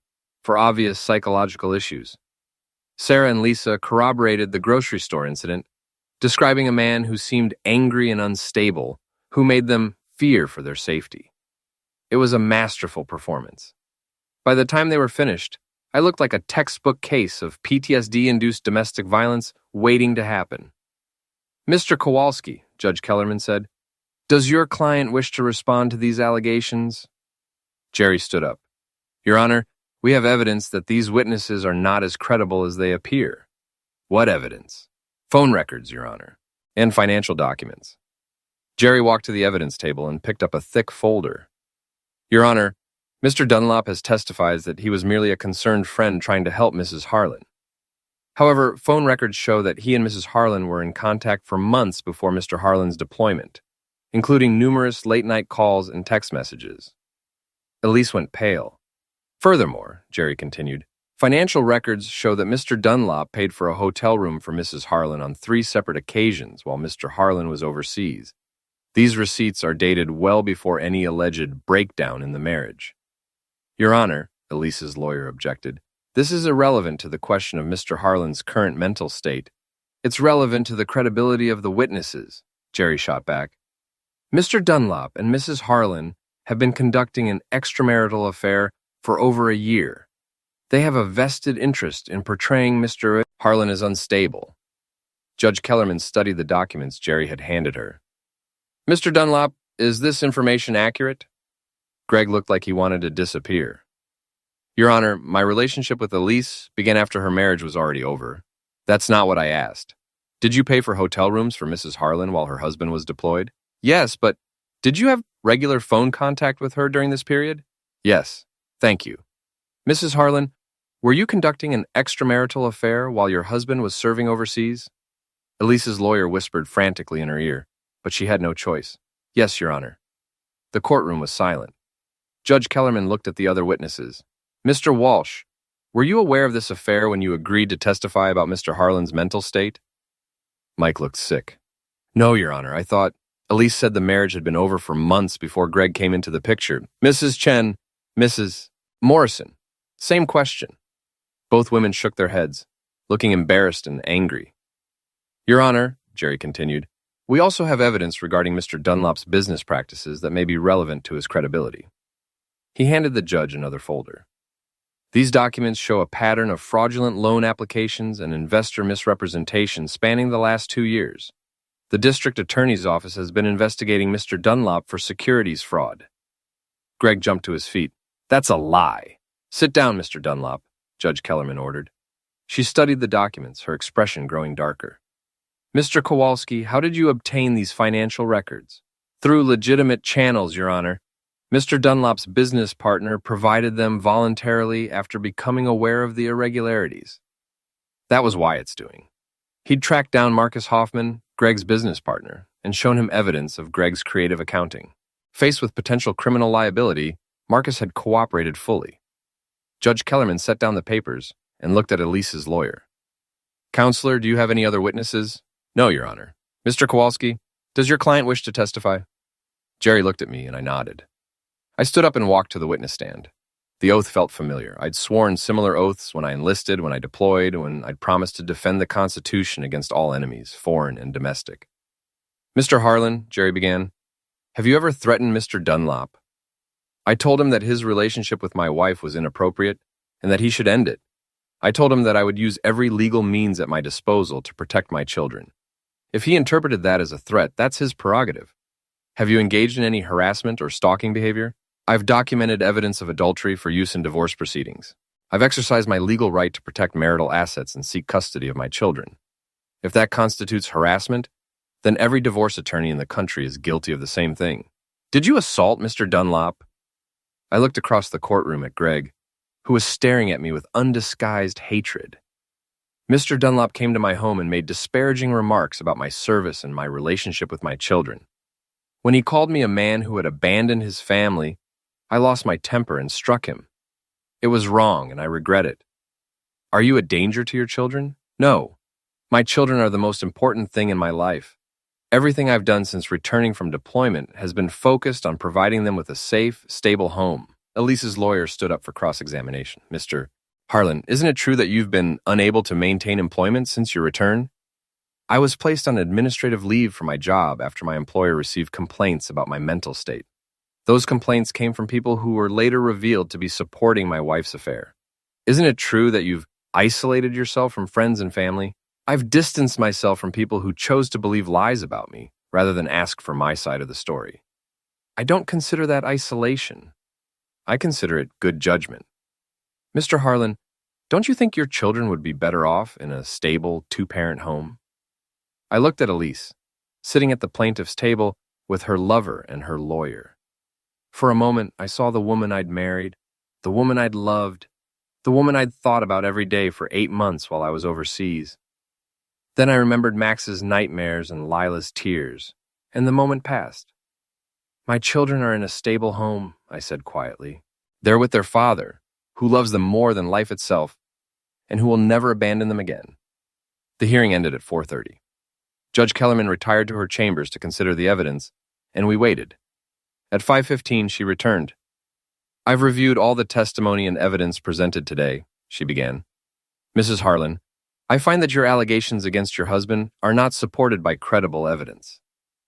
Speaker 2: for obvious psychological issues. Sarah and Lisa corroborated the grocery store incident, describing a man who seemed angry and unstable, who made them fear for their safety. It was a masterful performance. By the time they were finished, I looked like a textbook case of PTSD-induced domestic violence waiting to happen. Mr. Kowalski, Judge Kellerman said, does your client wish to respond to these allegations? Jerry stood up. Your Honor, we have evidence that these witnesses are not as credible as they appear. What evidence? Phone records, Your Honor, and financial documents. Jerry walked to the evidence table and picked up a thick folder. Your Honor, Mr. Dunlop has testified that he was merely a concerned friend trying to help Mrs. Harlan. However, phone records show that he and Mrs. Harlan were in contact for months before Mr. Harlan's deployment, including numerous late-night calls and text messages. Elise went pale. Furthermore, Jerry continued, financial records show that Mr. Dunlop paid for a hotel room for Mrs. Harlan on 3 separate occasions while Mr. Harlan was overseas. These receipts are dated well before any alleged breakdown in the marriage. Your Honor, Elise's lawyer objected, this is irrelevant to the question of Mr. Harlan's current mental state. It's relevant to the credibility of the witnesses, Jerry shot back. Mr. Dunlop and Mrs. Harlan have been conducting an extramarital affair for over a year. They have a vested interest in portraying Mr. Harlan as unstable. Judge Kellerman studied the documents Jerry had handed her. Mr. Dunlop, is this information accurate? Greg looked like he wanted to disappear. Your Honor, my relationship with Elise began after her marriage was already over. That's not what I asked. Did you pay for hotel rooms for Mrs. Harlan while her husband was deployed? Yes, but did you have regular phone contact with her during this period? Yes, thank you. Mrs. Harlan, were you conducting an extramarital affair while your husband was serving overseas? Elise's lawyer whispered frantically in her ear, but she had no choice. Yes, Your Honor. The courtroom was silent. Judge Kellerman looked at the other witnesses. Mr. Walsh, were you aware of this affair when you agreed to testify about Mr. Harlan's mental state? Mike looked sick. No, Your Honor, I thought... Elise said the marriage had been over for months before Greg came into the picture. Mrs. Chen, Mrs. Morrison, same question. Both women shook their heads, looking embarrassed and angry. Your Honor, Jerry continued, we also have evidence regarding Mr. Dunlop's business practices that may be relevant to his credibility. He handed the judge another folder. These documents show a pattern of fraudulent loan applications and investor misrepresentation spanning the last 2 years. The district attorney's office has been investigating Mr. Dunlop for securities fraud. Greg jumped to his feet. That's a lie. Sit down, Mr. Dunlop, Judge Kellerman ordered. She studied the documents, her expression growing darker. Mr. Kowalski, how did you obtain these financial records? Through legitimate channels, Your Honor. Mr. Dunlop's business partner provided them voluntarily after becoming aware of the irregularities. That was Wyatt's doing. He'd tracked down Marcus Hoffman, Greg's business partner, and shown him evidence of Greg's creative accounting. Faced with potential criminal liability, Marcus had cooperated fully. Judge Kellerman set down the papers and looked at Elise's lawyer. Counselor, do you have any other witnesses? No, Your Honor. Mr. Kowalski, does your client wish to testify? Jerry looked at me and I nodded. I stood up and walked to the witness stand. The oath felt familiar. I'd sworn similar oaths when I enlisted, when I deployed, when I'd promised to defend the Constitution against all enemies, foreign and domestic. Mr. Harlan, Jerry began, have you ever threatened Mr. Dunlop? I told him that his relationship with my wife was inappropriate and that he should end it. I told him that I would use every legal means at my disposal to protect my children. If he interpreted that as a threat, that's his prerogative. Have you engaged in any harassment or stalking behavior? I've documented evidence of adultery for use in divorce proceedings. I've exercised my legal right to protect marital assets and seek custody of my children. If that constitutes harassment, then every divorce attorney in the country is guilty of the same thing. Did you assault Mr. Dunlop? I looked across the courtroom at Greg, who was staring at me with undisguised hatred. Mr. Dunlop came to my home and made disparaging remarks about my service and my relationship with my children. When he called me a man who had abandoned his family, I lost my temper and struck him. It was wrong, and I regret it. Are you a danger to your children? No. My children are the most important thing in my life. Everything I've done since returning from deployment has been focused on providing them with a safe, stable home. Elise's lawyer stood up for cross-examination. Mr. Harlan, isn't it true that you've been unable to maintain employment since your return? I was placed on administrative leave for my job after my employer received complaints about my mental state. Those complaints came from people who were later revealed to be supporting my wife's affair. Isn't it true that you've isolated yourself from friends and family? I've distanced myself from people who chose to believe lies about me rather than ask for my side of the story. I don't consider that isolation. I consider it good judgment. Mr. Harlan, don't you think your children would be better off in a stable, two-parent home? I looked at Elise, sitting at the plaintiff's table with her lover and her lawyer. For a moment, I saw the woman I'd married, the woman I'd loved, the woman I'd thought about every day for 8 months while I was overseas. Then I remembered Max's nightmares and Lila's tears, and the moment passed. My children are in a stable home, I said quietly. They're with their father, who loves them more than life itself, and who will never abandon them again. The hearing ended at 4:30. Judge Kellerman retired to her chambers to consider the evidence, and we waited. At 5:15, she returned. I've reviewed all the testimony and evidence presented today, she began. Mrs. Harlan, I find that your allegations against your husband are not supported by credible evidence.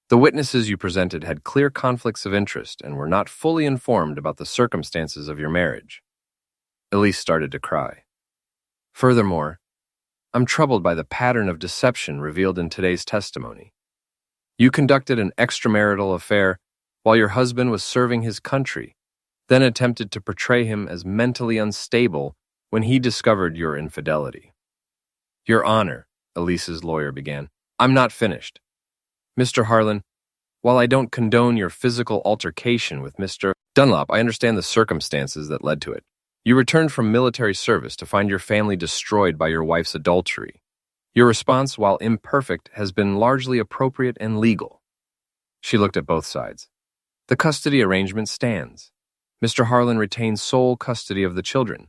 Speaker 2: The witnesses you presented had clear conflicts of interest and were not fully informed about the circumstances of your marriage. Elise started to cry. Furthermore, I'm troubled by the pattern of deception revealed in today's testimony. You conducted an extramarital affair while your husband was serving his country, then attempted to portray him as mentally unstable when he discovered your infidelity. Your Honor, Elise's lawyer began. I'm not finished. Mr. Harlan, while I don't condone your physical altercation with Mr. Dunlop, I understand the circumstances that led to it. You returned from military service to find your family destroyed by your wife's adultery. Your response, while imperfect, has been largely appropriate and legal. She looked at both sides. The custody arrangement stands. Mr. Harlan retains sole custody of the children.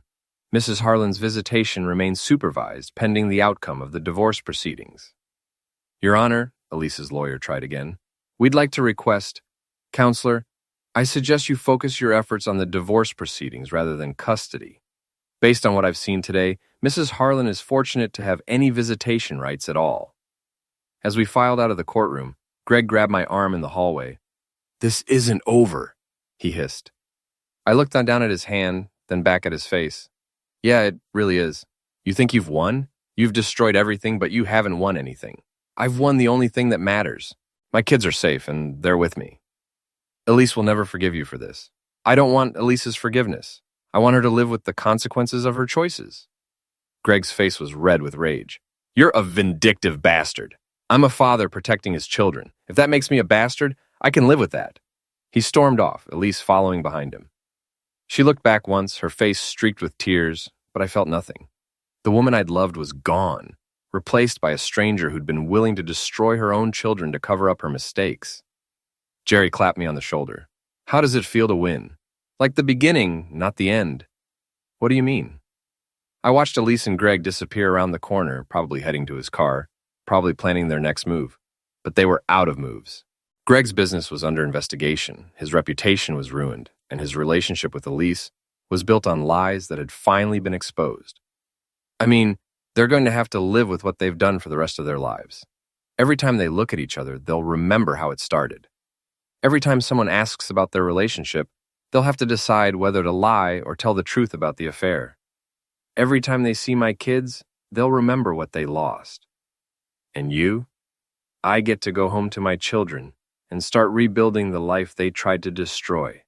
Speaker 2: Mrs. Harlan's visitation remains supervised pending the outcome of the divorce proceedings. Your Honor, Elise's lawyer tried again, we'd like to request, Counselor, I suggest you focus your efforts on the divorce proceedings rather than custody. Based on what I've seen today, Mrs. Harlan is fortunate to have any visitation rights at all. As we filed out of the courtroom, Greg grabbed my arm in the hallway. This isn't over, he hissed. I looked down at his hand, then back at his face. Yeah, it really is. You think you've won? You've destroyed everything, but you haven't won anything. I've won the only thing that matters. My kids are safe, and they're with me. Elise will never forgive you for this. I don't want Elise's forgiveness. I want her to live with the consequences of her choices. Greg's face was red with rage. You're a vindictive bastard. I'm a father protecting his children. If that makes me a bastard, I can live with that. He stormed off, Elise following behind him. She looked back once, her face streaked with tears, but I felt nothing. The woman I'd loved was gone, replaced by a stranger who'd been willing to destroy her own children to cover up her mistakes. Jerry clapped me on the shoulder. How does it feel to win? Like the beginning, not the end. What do you mean? I watched Elise and Greg disappear around the corner, probably heading to his car, probably planning their next move. But they were out of moves. Greg's business was under investigation, his reputation was ruined, and his relationship with Elise was built on lies that had finally been exposed. I mean, they're going to have to live with what they've done for the rest of their lives. Every time they look at each other, they'll remember how it started. Every time someone asks about their relationship, they'll have to decide whether to lie or tell the truth about the affair. Every time they see my kids, they'll remember what they lost. And you? I get to go home to my children and start rebuilding the life they tried to destroy.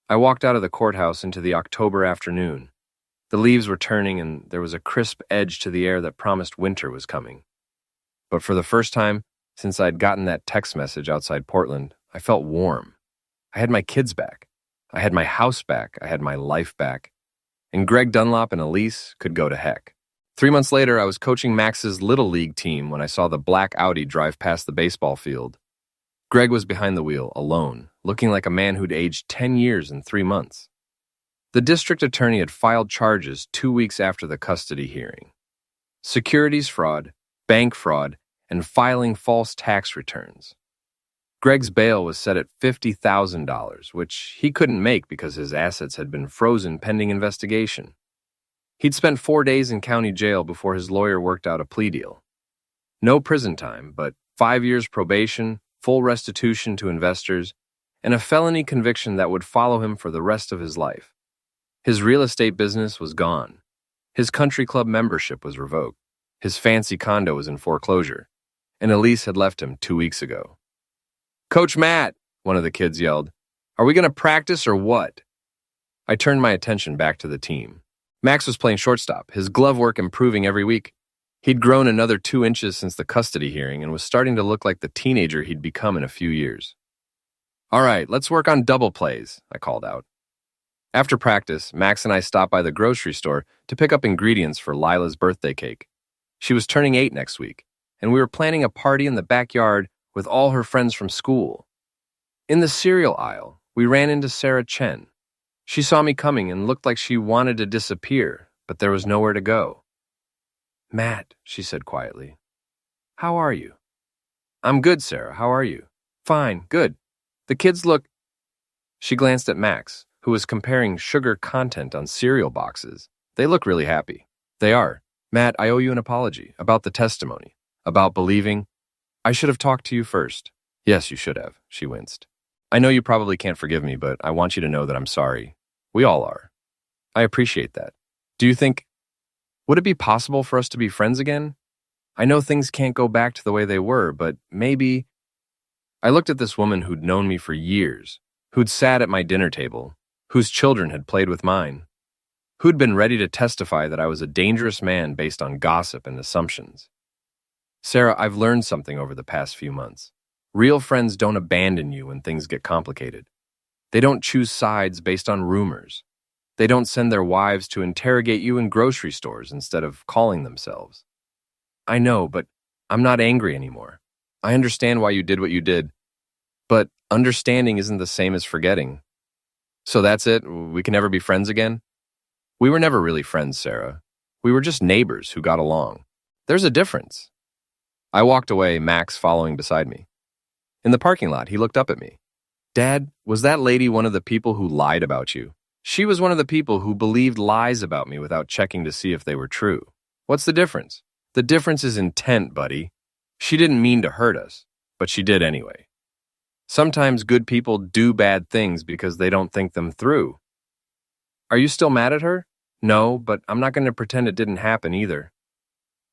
Speaker 2: I walked out of the courthouse into the October afternoon. The leaves were turning and there was a crisp edge to the air that promised winter was coming. But for the first time since I'd gotten that text message outside Portland, I felt warm. I had my kids back. I had my house back. I had my life back. And Greg Dunlop and Elise could go to heck. 3 months later, I was coaching Max's Little League team when I saw the black Audi drive past the baseball field. Greg was behind the wheel, alone, looking like a man who'd aged 10 years in 3 months. The district attorney had filed charges 2 weeks after the custody hearing. Securities fraud, bank fraud, and filing false tax returns. Greg's bail was set at $50,000, which he couldn't make because his assets had been frozen pending investigation. He'd spent 4 days in county jail before his lawyer worked out a plea deal. No prison time, but 5 years probation, full restitution to investors, and a felony conviction that would follow him for the rest of his life. His real estate business was gone. His country club membership was revoked. His fancy condo was in foreclosure, and Elise had left him 2 weeks ago. "Coach Matt," one of the kids yelled, "are we going to practice or what?" I turned my attention back to the team. Max was playing shortstop, his glove work improving every week. He'd grown another 2 inches since the custody hearing and was starting to look like the teenager he'd become in a few years. "All right, let's work on double plays," I called out. After practice, Max and I stopped by the grocery store to pick up ingredients for Lila's birthday cake. She was turning 8 next week, and we were planning a party in the backyard with all her friends from school. In the cereal aisle, we ran into Sarah Chen. She saw me coming and looked like she wanted to disappear, but there was nowhere to go. "Matt," she said quietly. "How are you?" "I'm good, Sarah. How are you?" "Fine, good. The kids look..." She glanced at Max, who was comparing sugar content on cereal boxes. "They look really happy." "They are. Matt, I owe you an apology about the testimony, about believing. I should have talked to you first." "Yes, you should have," she winced. "I know you probably can't forgive me, but I want you to know that I'm sorry. We all are. I appreciate that. Do you think... would it be possible for us to be friends again? I know things can't go back to the way they were, but maybe..." I looked at this woman who'd known me for years, who'd sat at my dinner table, whose children had played with mine, who'd been ready to testify that I was a dangerous man based on gossip and assumptions. "Sarah, I've learned something over the past few months. Real friends don't abandon you when things get complicated. They don't choose sides based on rumors. They don't send their wives to interrogate you in grocery stores instead of calling themselves. I know, but I'm not angry anymore. I understand why you did what you did. But understanding isn't the same as forgetting. So that's it? We can never be friends again?" "We were never really friends, Sarah. We were just neighbors who got along. There's a difference." I walked away, Max following beside me. In the parking lot, he looked up at me. "Dad, was that lady one of the people who lied about you?" "She was one of the people who believed lies about me without checking to see if they were true." "What's the difference?" "The difference is intent, buddy. She didn't mean to hurt us, but she did anyway. Sometimes good people do bad things because they don't think them through." "Are you still mad at her?" "No, but I'm not going to pretend it didn't happen either."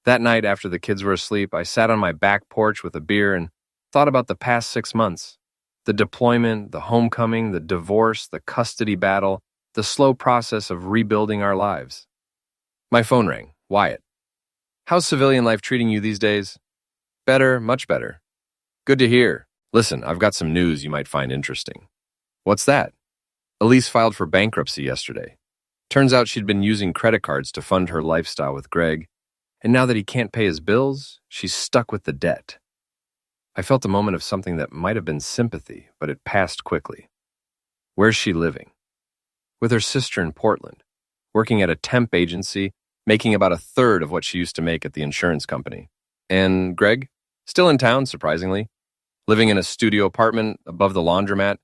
Speaker 2: That night after the kids were asleep, I sat on my back porch with a beer and thought about the past 6 months. The deployment, the homecoming, the divorce, the custody battle, the slow process of rebuilding our lives. My phone rang. Wyatt. How's civilian life treating you these days? Better, much better. Good to hear. Listen, I've got some news you might find interesting. What's that? Elise filed for bankruptcy yesterday. Turns out she'd been using credit cards to fund her lifestyle with Greg, and now that he can't pay his bills, she's stuck with the debt. I felt a moment of something that might have been sympathy, but it passed quickly. Where's she living? With her sister in Portland, working at a temp agency, making about 1/3 of what she used to make at the insurance company. And Greg? Still in town, surprisingly. Living in a studio apartment above the laundromat,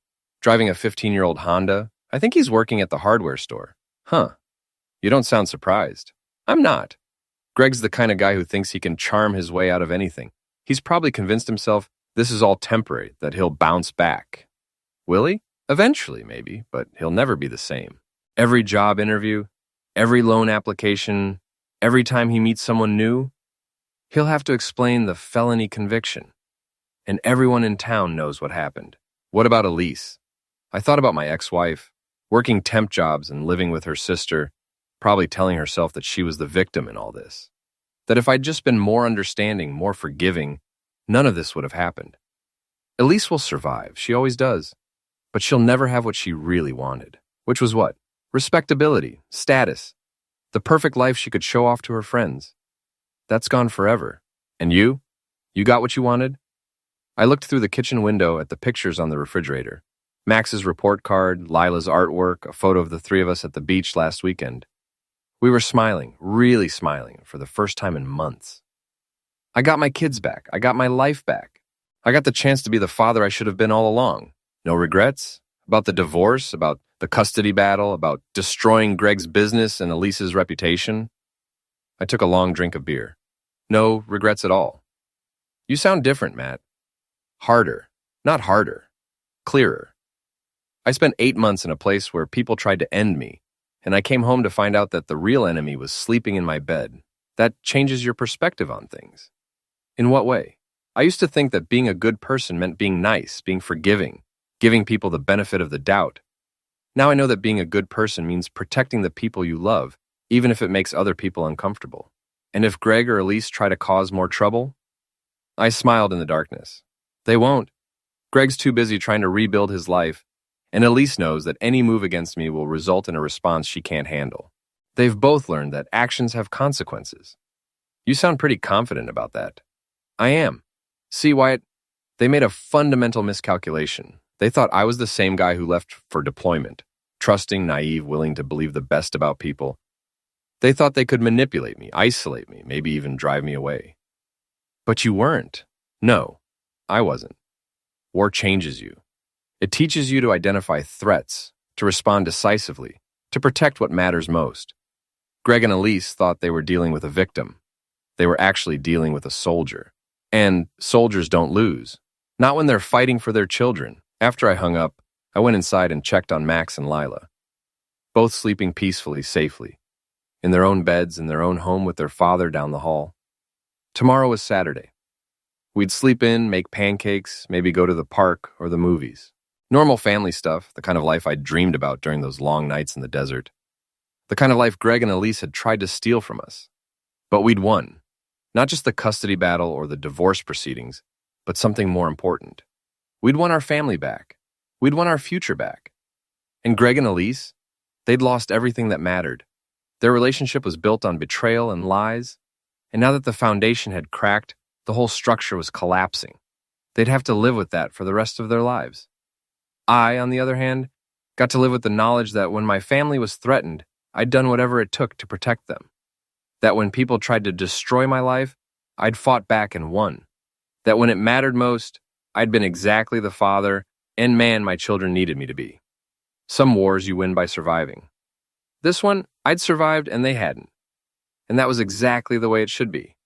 Speaker 2: driving a 15-year-old Honda. I think he's working at the hardware store. Huh. You don't sound surprised. I'm not. Greg's the kind of guy who thinks he can charm his way out of anything. He's probably convinced himself this is all temporary, that he'll bounce back. Will he? Eventually, maybe, but he'll never be the same. Every job interview, every loan application, every time he meets someone new, he'll have to explain the felony conviction. And everyone in town knows what happened. What about Elise? I thought about my ex-wife, working temp jobs and living with her sister, probably telling herself that she was the victim in all this. That if I'd just been more understanding, more forgiving, none of this would have happened. Elise will survive, she always does. But she'll never have what she really wanted. Which was what? Respectability, status, the perfect life she could show off to her friends. That's gone forever. And you? You got what you wanted? I looked through the kitchen window at the pictures on the refrigerator. Max's report card, Lila's artwork, a photo of the three of us at the beach last weekend. We were smiling, really smiling, for the first time in months. I got my kids back. I got my life back. I got the chance to be the father I should have been all along. No regrets about the divorce, about the custody battle, about destroying Greg's business and Elise's reputation. I took a long drink of beer. No regrets at all. You sound different, Matt. Harder, not harder. Clearer. I spent 8 months in a place where people tried to end me, and I came home to find out that the real enemy was sleeping in my bed. That changes your perspective on things. In what way? I used to think that being a good person meant being nice, being forgiving, giving people the benefit of the doubt. Now I know that being a good person means protecting the people you love, even if it makes other people uncomfortable. And if Greg or Elise try to cause more trouble? I smiled in the darkness. They won't. Greg's too busy trying to rebuild his life, and Elise knows that any move against me will result in a response she can't handle. They've both learned that actions have consequences. You sound pretty confident about that. I am. See, Wyatt, they made a fundamental miscalculation. They thought I was the same guy who left for deployment, trusting, naive, willing to believe the best about people. They thought they could manipulate me, isolate me, maybe even drive me away. But you weren't. No, I wasn't. War changes you. It teaches you to identify threats, to respond decisively, to protect what matters most. Greg and Elise thought they were dealing with a victim. They were actually dealing with a soldier. And soldiers don't lose. Not when they're fighting for their children. After I hung up, I went inside and checked on Max and Lila. Both sleeping peacefully, safely. In their own beds, in their own home with their father down the hall. Tomorrow was Saturday. We'd sleep in, make pancakes, maybe go to the park or the movies. Normal family stuff, the kind of life I'd dreamed about during those long nights in the desert. The kind of life Greg and Elise had tried to steal from us. But we'd won. Not just the custody battle or the divorce proceedings, but something more important. We'd won our family back. We'd won our future back. And Greg and Elise, they'd lost everything that mattered. Their relationship was built on betrayal and lies, and now that the foundation had cracked, the whole structure was collapsing. They'd have to live with that for the rest of their lives. I, on the other hand, got to live with the knowledge that when my family was threatened, I'd done whatever it took to protect them. That when people tried to destroy my life, I'd fought back and won. That when it mattered most, I'd been exactly the father and man my children needed me to be. Some wars you win by surviving. This one, I'd survived and they hadn't. And that was exactly the way it should be.